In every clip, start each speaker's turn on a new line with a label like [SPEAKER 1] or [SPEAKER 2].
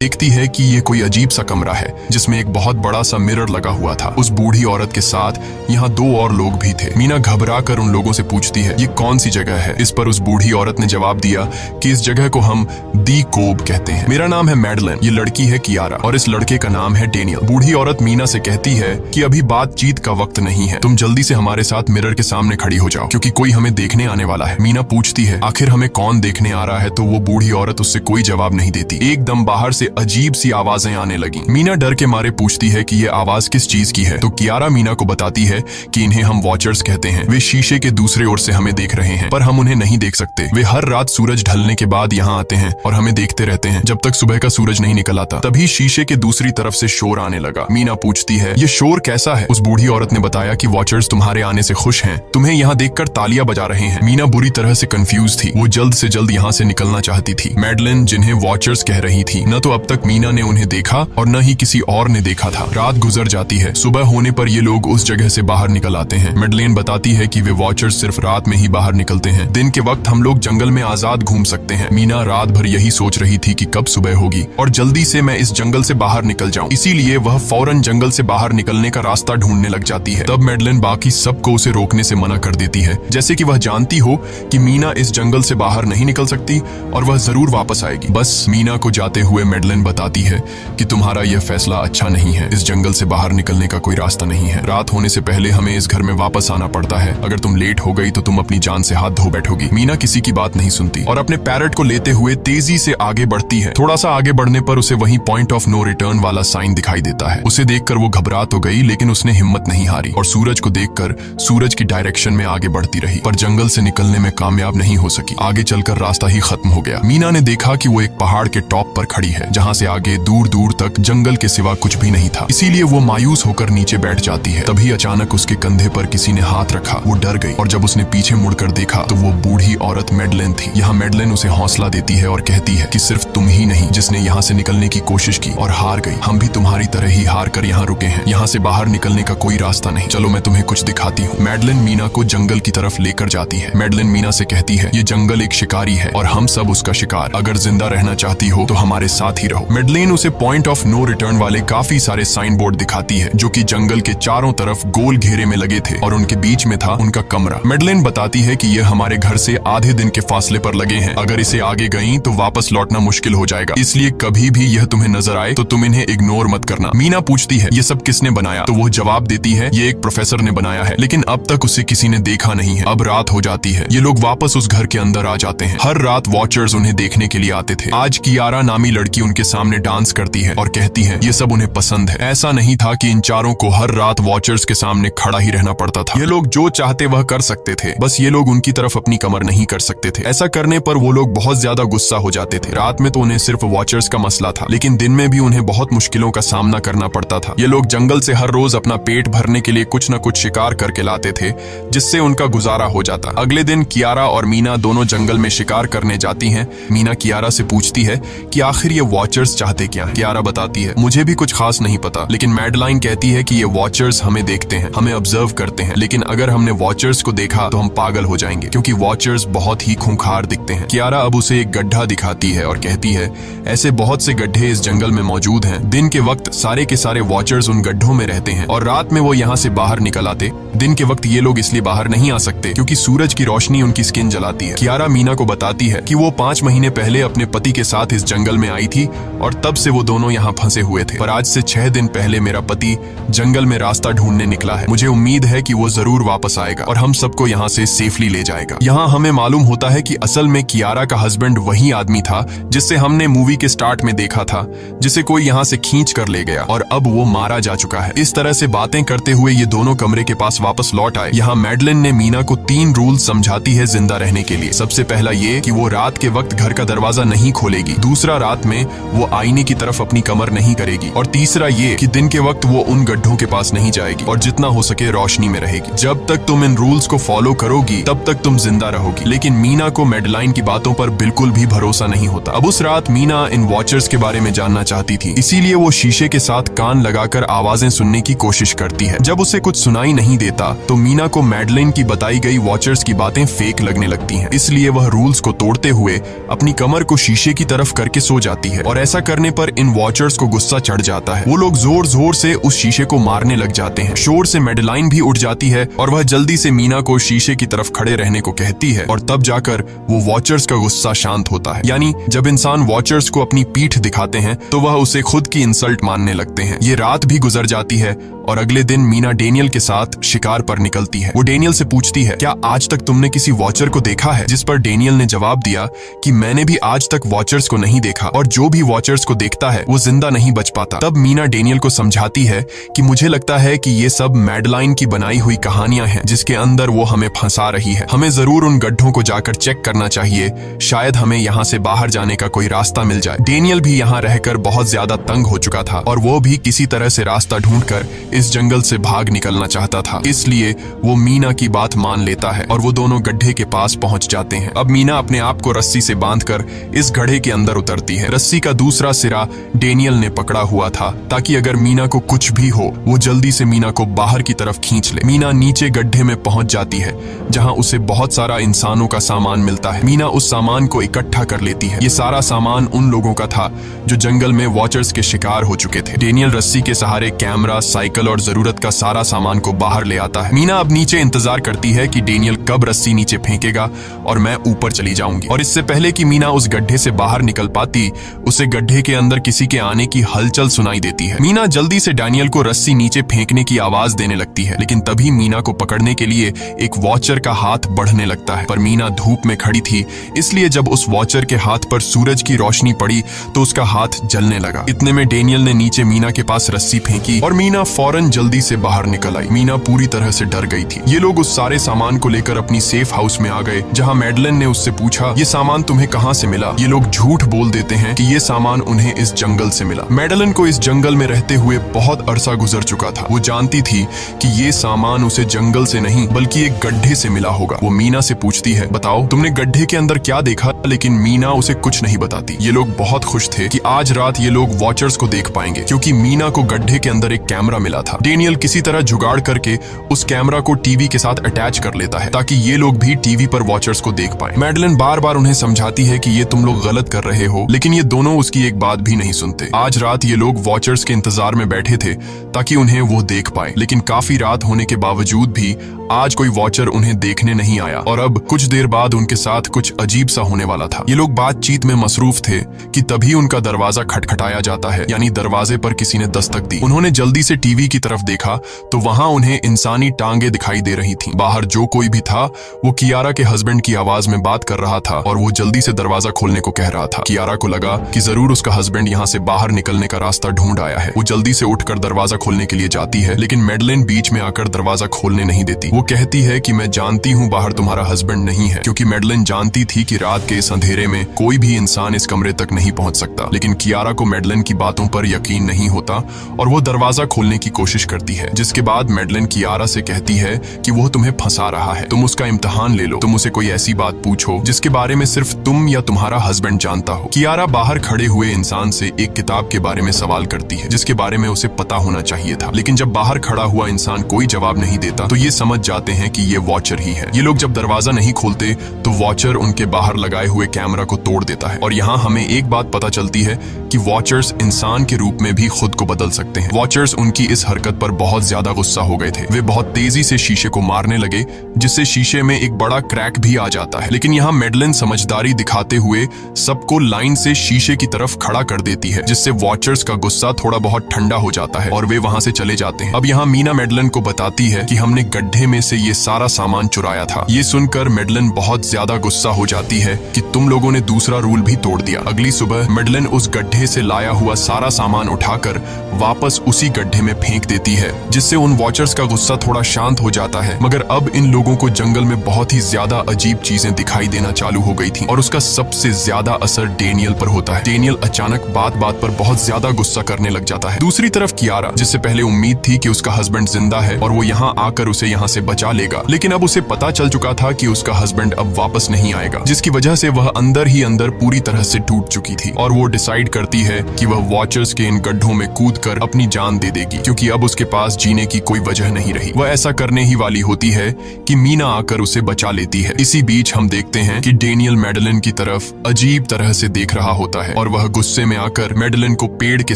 [SPEAKER 1] देखती है कि ये कोई अजीब सा कमरा है जिसमें एक बहुत बड़ा सा मिरर लगा हुआ था। उस बूढ़ी औरत के साथ यहाँ 2 और लोग भी थे। मीना घबरा कर उन लोगों से पूछती है ये कौन सी जगह है। इस पर उस बूढ़ी औरत ने जवाब दिया कि इस जगह को हम दी कोब कहते हैं। मेरा नाम है मैडलिन, ये लड़की है कियारा और इस लड़के का नाम है डेनियल। बूढ़ी औरत मीना से कहती है कि अभी बातचीत का वक्त नहीं है, तुम जल्दी से हमारे साथ मिरर के सामने खड़ी हो जाओ क्योंकि कोई हमें देखने आने वाला है। मीना पूछती है आखिर हमें कौन देखने आ रहा है, तो वो बूढ़ी औरत उससे कोई जवाब नहीं देती। एकदम बाहर से अजीब सी आवाजें आने लगी। मीना डर के मारे पूछती है कि ये आवाज किस चीज की है, तो कियारा मीना को बताती है कि इन्हें हम वॉचर्स कहते हैं। वे शीशे के दूसरे ओर से हमें देख रहे हैं पर हम उन्हें नहीं देख सकते। वे हर रात सूरज ढलने के बाद यहाँ आते हैं और हमें देखते रहते हैं जब तक सुबह का सूरज नहीं निकल आता। तभी शीशे के दूसरी तरफ से शोर आने लगा। मीना पूछती है ये शोर कैसा है। उस बूढ़ी औरत ने बताया कि वॉचर्स तुम्हारे आने से खुश हैं, तुम्हें यहाँ देखकर तालियां बजा रहे हैं। मीना बुरी तरह से कंफ्यूज थी, वो जल्द से जल्द यहाँ से निकलना चाहती थी। मैडलिन जिन्हें वॉचर्स कह रही थी, न तो अब तक मीना ने उन्हें देखा और न ही किसी और ने देखा था। रात गुजर जाती है, सुबह होने पर ये लोग उस जगह से बाहर निकल आते हैं। मैडलिन बताती है कि वे वॉचर्स सिर्फ रात में ही बाहर निकलते हैं, दिन के वक्त हम लोग जंगल में आजाद घूम सकते हैं। मीना रात भर यही सोच रही थी कि कब सुबह होगी और जल्दी से मैं इस जंगल से बाहर निकल जाऊं। इसीलिए वह फौरन जंगल से बाहर निकलने का रास्ता ढूंढने लग जाती है। तब मैडलिन बाकी सबको उसे रोकने से मना कर देती है, जैसे कि वह जानती हो कि मीना इस जंगल से बाहर नहीं निकल सकती और वह जरूर वापस आएगी। बस मीना को जाते हुए मैडलिन बताती है कि तुम्हारा यह फैसला अच्छा नहीं है, इस जंगल से बाहर निकलने का कोई रास्ता नहीं है। रात होने से पहले हमें इस घर में वापस आना पड़ता है, अगर तुम लेट हो गई तो तुम अपनी जान से हाथ धो बैठोगी। मीना किसी की बात नहीं सुनती और अपने पैरट को लेते हुए तेजी से आगे बढ़ती है। थोड़ा सा आगे बढ़ने पर उसे वहीं पॉइंट ऑफ नो रिटर्न वाला साइन दिखाई देता है। उसे देखकर वो घबरा तो गई लेकिन उसने हिम्मत नहीं हारी और सूरज को देखकर सूरज की डायरेक्शन में आगे बढ़ती रही, पर जंगल से निकलने में कामयाब नहीं हो सकी। आगे चलकर रास्ता ही खत्म हो गया। मीना ने देखा कि वो एक पहाड़ के टॉप पर खड़ी है जहाँ से आगे दूर दूर तक जंगल के सिवा कुछ भी नहीं था। इसीलिए वो मायूस होकर नीचे बैठ जाती है। तभी अचानक उसके कंधे पर किसी ने हाथ रखा। वो डर गई और जब उसने पीछे मुड़कर देखा तो वो बूढ़ी औरत मैडलिन थी। यहाँ मैडलिन उसे हौसला देती है और कहती है कि सिर्फ तुम ही नहीं जिसने यहाँ से निकलने की कोशिश की और हार गई, हम भी तुम्हारी तरह ही हार कर यहाँ रुके हैं। यहाँ से बाहर निकलने का कोई रास्ता नहीं, चलो मैं तुम्हें कुछ दिखाती हूँ। मैडलिन मीना को जंगल की तरफ लेकर जाती है। मैडलिन मीना से कहती है ये जंगल एक शिकारी है और हम सब उसका शिकार, अगर जिंदा रहना चाहती हो तो हमारे साथ ही रहो। मैडलिन उसे पॉइंट ऑफ नो रिटर्न वाले काफी सारे साइन बोर्ड दिखाती है जो कि जंगल के चारों तरफ गोल घेरे में लगे थे और उनके बीच में था उनका कमरा। मैडलिन बताती है कि यह हमारे घर से आधे दिन के फासले पर लगे हैं, अगर इसे आगे गई तो वापस लौटना मुश्किल हो जाएगा, इसलिए कभी भी यह तुम्हें नजर आए तो तुम इन्हें इग्नोर मत करना। मीना पूछती है ये सब किसने बनाया, तो वो जवाब देती है ये एक प्रोफेसर ने बनाया है, लेकिन अब तक उसे किसी ने देखा नहीं है। अब रात हो जाती है, ये लोग वापस उस घर के अंदर आ जाते हैं। हर रात वॉचर्स उन्हें देखने के लिए आते थे। आज कियारा नामी लड़की उनके सामने डांस करती है और कहती है ये सब उन्हें पसंद है। ऐसा नहीं था कि इन चारों को हर रात वॉचर्स के सामने खड़ा ही रहना पड़ता था। ये लोग जो चाहते वह कर सकते थे, बस ये लोग उनकी तरफ अपनी कमर नहीं कर सकते थे। ऐसा करने पर वो लोग बहुत ज्यादा गुस्सा हो जाते थे। रात में तो उन्हें सिर्फ वॉचर्स का मसला था, लेकिन दिन में भी उन्हें बहुत मुश्किलों का सामना करना पड़ता था। ये लोग जंगल से हर रोज अपना पेट भरने के लिए कुछ न कुछ शिकार करके लाते थे जिससे उनका गुजारा हो जाता। अगले दिन कियारा और मीना दोनों जंगल में शिकार करने जाती हैं। मीना कियारा से पूछती है कि आखिर ये वॉचर्स चाहते क्या हैं। कियारा बताती है मुझे भी कुछ खास नहीं पता, लेकिन मैडलाइन कहती है कि ये वॉचर्स हमें देखते हैं, हमें ऑब्जर्व करते हैं, लेकिन अगर हमने वॉचर्स को देखा तो हम पागल हो जाएंगे क्योंकि वॉचर्स बहुत ही खूंखार दिखते हैं। कियारा अब उसे एक गड्ढा दिखाती है और कहती है ऐसे बहुत से गड्ढे इस जंगल में मौजूद हैं। दिन के वक्त सारे के सारे वॉचर्स उन गड्ढों में रहते हैं और रात में वो यहाँ से बाहर निकल आते। दिन के वक्त ये लोग इसलिए बाहर नहीं आ सकते क्योंकि सूरज की रोशनी उनकी स्किन जलाती है। कियारा मीना को बताती है कि वो 5 महीने पहले अपने पति के साथ इस जंगल में आई थी और तब से वो दोनों यहाँ फंसे हुए थे, पर आज से 6 दिन पहले मेरा पति जंगल में रास्ता ढूंढने निकला है। मुझे उम्मीद है कि वो जरूर वापस आएगा और हम सबको यहाँ से सेफली ले जाएगा। यहाँ हमें मालूम होता है कि असल में कियारा का हस्बैंड वही आदमी था जिससे हमने मूवी के स्टार्ट में देखा था, जिसे कोई यहाँ से खींच कर ले गया और अब वो मारा जा चुका है। इस तरह से बातें करते हुए ये दोनों कमरे के पास वापस लौट आए। यहाँ मैडलिन ने मीना को 3 रूल समझाती है जिंदा रहने के लिए। सबसे पहला ये कि वो रात के वक्त घर का दरवाजा नहीं खोलेगी, दूसरा रात में वो आईने की तरफ अपनी कमर नहीं करेगी और तीसरा ये कि दिन के वक्त वो उन गड्ढों के पास नहीं जाएगी और जितना हो सके रोशनी में रहेगी। जब तक तुम इन रूल्स को फॉलो करोगी तब तक तुम जिंदा रहोगी। लेकिन मीना को मैडलाइन की बातों पर बिल्कुल भी भरोसा नहीं होता। अब उस रात मीना इन वॉचर्स के बारे में जानना चाहती थी, इसीलिए वो शीशे के साथ कान लगाकर आवाजें सुनने की कोशिश करती है। जब उसे कुछ सुनाई नहीं देता तो मीना को मैडलिन की बताई गई वॉचर्स की बातें फेक लगने लगती हैं। इसलिए वह रूल्स को तोड़ते हुए अपनी कमर को शीशे की तरफ करके सो जाती है और ऐसा करने पर इन वॉचर्स को गुस्सा चढ़ जाता है। वो लोग जोर जोर से उस शीशे को मारने लग जाते हैं। शोर से मैडेलाइन भी उठ जाती है और वह जल्दी से मीना को शीशे की तरफ खड़े रहने को कहती है और तब जाकर वो वॉचर्स का गुस्सा शांत होता है। यानी जब इंसान वॉचर्स को अपनी पीठ दिखाते हैं तो वह उसे खुद की इंसल्ट मानने लगते हैं। ये रात भी गुजर जाती है और अगले दिन मीना डेनियल के साथ शिकार पर निकलती है। वो डेनियल से पूछती है, क्या आज तक तुमने किसी वॉचर को देखा है? जिस पर डेनियल ने जवाब दिया कि मैंने भी आज तक वॉचर्स को नहीं देखा और जो भी वॉचर्स को देखता है वो जिंदा नहीं बच पाता। तब मीना डेनियल को समझाती है कि मुझे लगता है कि ये सब मैडेलाइन की बनाई हुई कहानियां हैं जिसके अंदर वो हमें फंसा रही है। हमें जरूर उन गड्ढों को जाकर चेक करना चाहिए, शायद हमें यहाँ से बाहर जाने का कोई रास्ता मिल जाए। डेनियल भी यहाँ रहकर बहुत ज्यादा तंग हो चुका था और वो भी किसी तरह से रास्ता ढूंढकर इस जंगल से भाग निकलना चाहता था। इसलिए वो मीना की बात मान लेता है और वो दोनों गड्ढे के पास पहुंच जाते हैं। अब मीना अपने आप को रस्सी से बांधकर इस गड्ढे के अंदर उतरती है। रस्सी का दूसरा सिरा डेनियल ने पकड़ा हुआ था ताकि अगर मीना को कुछ भी हो वो जल्दी से मीना को बाहर की तरफ खींच ले। मीना नीचे गड्ढे में पहुंच जाती है जहां उसे बहुत सारा इंसानों का सामान मिलता है। मीना उस सामान को इकट्ठा कर लेती है। ये सारा सामान उन लोगों का था जो जंगल में वॉचर्स के शिकार हो चुके थे। डेनियल रस्सी के सहारे कैमरा, साइकिल और जरूरत का सारा सामान को बाहर ले आता है। मीना अब नीचे इंतजार करती है कि डेनियल कब रस्सी नीचे फेंकेगा और मैं ऊपर चली जाऊंगी। और इससे पहले कि मीना उस गड्ढे से बाहर निकल पाती, उसे गड्ढे के अंदर किसी के आने की हलचल सुनाई देती है। मीना जल्दी से डेनियल को रस्सी नीचे फेंकने की आवाज देने लगती है, लेकिन तभी मीना को पकड़ने के लिए एक वॉचर का हाथ बढ़ने लगता है। पर मीना धूप में खड़ी थी, इसलिए जब उस वॉचर के हाथ पर सूरज की रोशनी पड़ी तो उसका हाथ जलने लगा। इतने में डेनियल ने नीचे मीना के पास रस्सी फेंकी और मीना फौरन जल्दी से बाहर निकल आई। मीना पूरी तरह से डर गई थी। ये लोग उस सारे सामान को लेकर अपनी सेफ हाउस में आ गए जहां मैडेलाइन ने उससे पूछा, ये सामान तुम्हें कहां से मिला? ये लोग झूठ बोल देते हैं कि ये सामान उन्हें इस जंगल से मिला। मैडेलाइन को इस जंगल में रहते हुए बहुत अरसा गुजर चुका था। वो जानती थी कि ये सामान उसे जंगल से नहीं बल्कि एक गड्ढे से मिला होगा। वो मीना से पूछती है, बताओ तुमने गड्ढे के अंदर क्या देखा? लेकिन मीना उसे कुछ नहीं बताती। ये लोग बहुत खुश थे कि आज रात ये लोग वॉचर्स को देख पाएंगे क्योंकि मीना को गड्ढे के अंदर एक कैमरा मिला था। डेनियल किसी तरह जुगाड़ करके उस कैमरा को टीवी के साथ अटैच कर लेता है ताकि ये लोग भी टीवी पर वॉचर्स को देख पाएं। मैडेलाइन बार बार उन्हें समझाती है कि ये तुम लोग गलत कर रहे हो, लेकिन ये दोनों उसकी एक बात भी नहीं सुनते। आज रात ये लोग वॉचर्स के इंतजार में बैठे थे ताकि उन्हें वो देख पाए, लेकिन काफी रात होने के बावजूद भी आज कोई वॉचर उन्हें देखने नहीं आया और अब कुछ देर बाद उनके साथ कुछ अजीब सा होने वाला था। ये लोग बातचीत में मसरूफ थे कि तभी उनका दरवाजा खटखटाया जाता है, यानी दरवाजे पर किसी ने दस्तक दी। उन्होंने जल्दी से टीवी की तरफ देखा तो वहां उन्हें इंसानी टांगे दिखाई दे रही थीं। बाहर जो कोई भी था वो कियारा के हस्बैंड की आवाज में बात कर रहा था और वो जल्दी से दरवाजा खोलने को कह रहा था। कियारा को लगा कि जरूर उसका हस्बैंड यहाँ से बाहर निकलने का रास्ता ढूंढ आया है। वो जल्दी से उठकर दरवाजा खोलने के लिए जाती है, लेकिन मैडेलाइन बीच में आकर दरवाजा खोलने नहीं देती। वो कहती है कि मैं जानती हूँ बाहर तुम्हारा हस्बैंड नहीं है, क्योंकि मैडेलाइन जानती थी कि रात के इस अंधेरे में कोई भी इंसान इस कमरे तक नहीं पहुंच सकता। लेकिन कियारा को मैडेलाइन की बातों पर यकीन नहीं होता और वो दरवाजा खोलने की कोशिश करती है, जिसके बाद मैडेलाइन कियारा से कहती है कि वो तुम्हें फंसा रहा है, तुम उसका इम्तिहान ले लो, तुम उसे कोई ऐसी बात पूछो जिसके बारे में सिर्फ तुम या तुम्हारा हस्बैंड जानता हो। कियारा बाहर खड़े हुए इंसान से एक किताब के बारे में सवाल करती है जिसके बारे में उसे पता होना चाहिए था, लेकिन जब बाहर खड़ा हुआ इंसान कोई जवाब नहीं देता तो ये समझ जाते हैं कि ये वॉचर ही है। ये लोग जब दरवाजा नहीं खोलते तो वॉचर उनके बाहर लगाए हुए कैमरा को तोड़ देता है और यहाँ हमें एक बात पता चलती है कि वॉचर्स इंसान के रूप में भी खुद को बदल सकते हैं। वॉचर्स उनकी इस हरकत पर बहुत ज्यादा गुस्सा हो गए थे। वे बहुत तेजी से शीशे को मारने लगे जिससे शीशे में एक बड़ा क्रैक भी आ जाता है, लेकिन यहाँ मैडेलाइन समझदारी दिखाते हुए सबको लाइन से शीशे की तरफ खड़ा कर देती है, जिससे वॉचर्स का गुस्सा थोड़ा बहुत ठंडा हो जाता है और वे वहां से चले जाते हैं। अब यहाँ मीना मैडेलाइन को बताती है कि हमने गड्ढे में से ये सारा सामान चुराया था। ये सुनकर मैडेलाइन बहुत ज्यादा गुस्सा हो जाती है कि तुम लोगों ने दूसरा रूल भी तोड़ दिया। अगली सुबह मैडेलाइन उस गड्ढे से लाया हुआ सारा सामान उठाकर वापस उसी गड्ढे में फेंक देती है, जिससे उन वॉचर्स का गुस्सा थोड़ा शांत हो जाता है। मगर अब इन लोगों को जंगल में बहुत ही ज्यादा अजीब चीजें दिखाई देना चालू हो गई थी और उसका सबसे ज्यादा असर डेनियल पर होता है। डेनियल अचानक बात बात पर बहुत ज्यादा गुस्सा करने लग जाता है। दूसरी तरफ कियारा, जिससे पहले उम्मीद थी कि उसका हस्बैंड जिंदा है और वो यहाँ आकर उसे यहाँ से बचा लेगा, लेकिन अब उसे पता चल चुका था कि उसका हस्बैंड अब वापस नहीं आएगा, जिसकी वजह से वह अंदर ही अंदर पूरी तरह से टूट चुकी थी और वो डिसाइड करती है कि वह वॉचर्स के इन गड्ढों में कूदकर अपनी जान दे देगी, क्योंकि अब उसके पास जीने की कोई वजह नहीं रही। वह ऐसा करने ही वाली होती है कि मीना आकर उसे बचा लेती है। इसी बीच हम देखते हैं कि डेनियल मैडेलिन की तरफ अजीब तरह से देख रहा होता है और वह गुस्से में आकर मैडेलिन को पेड़ के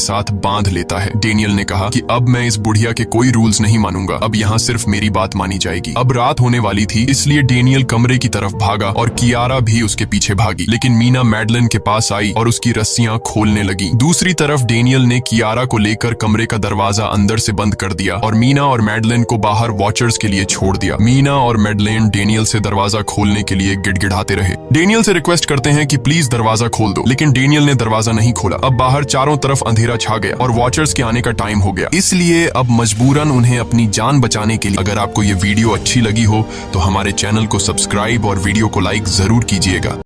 [SPEAKER 1] साथ बांध लेता है। डेनियल ने कहा कि अब मैं इस बुढ़िया के कोई रूल्स नहीं मानूंगा, अब यहाँ सिर्फ मेरी बात मानी जाएगी। अब रात होने वाली थी, इसलिए डेनियल कमरे की तरफ भागा और कियारा भी उसके पीछे भागी, लेकिन मीना मैडेलिन के पास आई और उसकी रस्सियां खोलने लगी। दूसरी तरफ डेनियल ने कियारा को लेकर कमरे का दरवाजा अंदर से बंद कर दिया और मीना और मैडेलिन को बाहर वॉचर्स के लिए छोड़ दिया। मीना और मैडेलिन डेनियल से दरवाजा खोलने के लिए गिड़गिड़ाते रहे। डेनियल से रिक्वेस्ट करते हैं कि प्लीज दरवाजा खोल दो, लेकिन डेनियल ने दरवाजा नहीं खोला। अब बाहर चारों तरफ अंधेरा छा गया और वॉचर्स के आने का टाइम हो गया, इसलिए अब मजबूरन उन्हें अपनी जान बचाने के लिए। अगर आपको ये वीडियो अच्छी लगी हो तो हमारे चैनल को सब्सक्राइब और वीडियो को लाइक जरूर कीजिएगा।